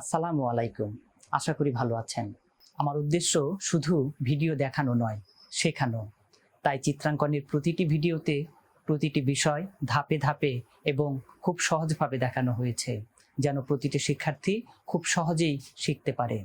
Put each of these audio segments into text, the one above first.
আসসালামু আলাইকুম। আশা করি ভালো আছেন। আমার উদ্দেশ্য শুধু ভিডিও দেখানো নয়, শেখানো। তাই চিত্রাঙ্কনের প্রতিটি ভিডিওতে প্রতিটি বিষয় ধাপে ধাপে এবং খুব সহজভাবে দেখানো হয়েছে, যেন প্রতিটি শিক্ষার্থী খুব সহজেই শিখতে পারে।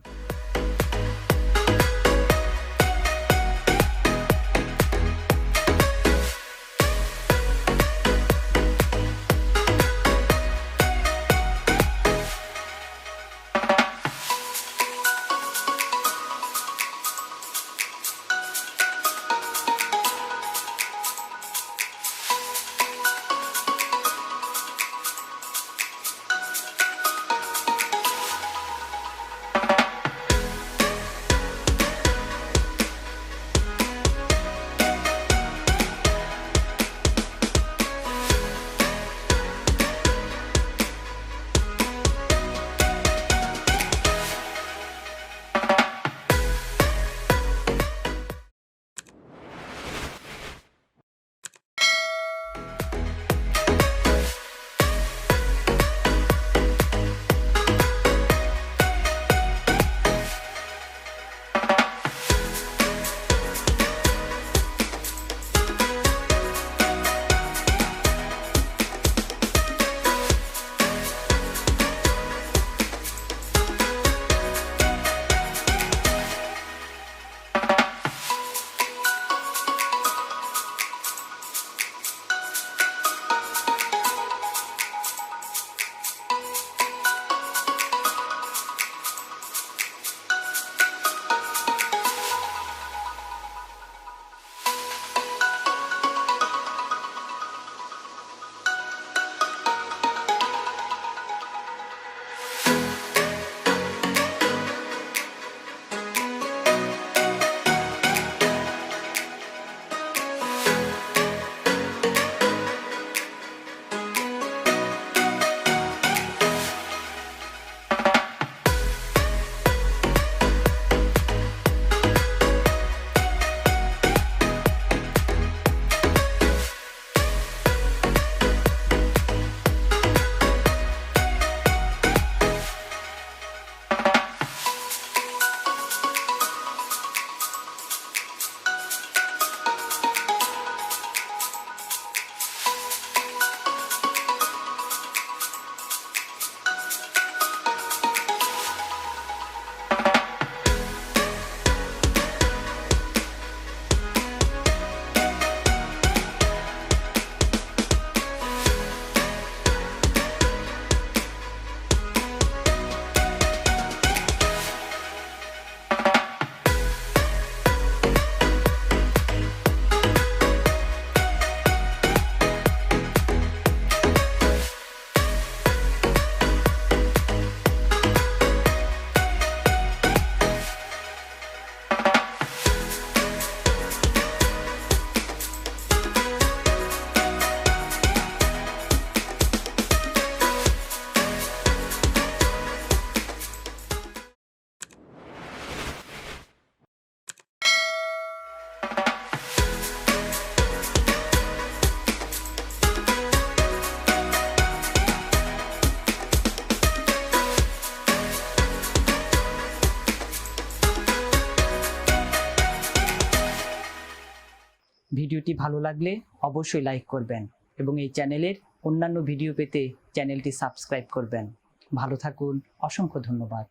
ভিডিওটি ভালো লাগলে অবশ্যই লাইক করবেন এবং এই চ্যানেলের অন্যান্য ভিডিও পেতে চ্যানেলটি সাবস্ক্রাইব করবেন। ভালো থাকুন, অসংখ্য ধন্যবাদ।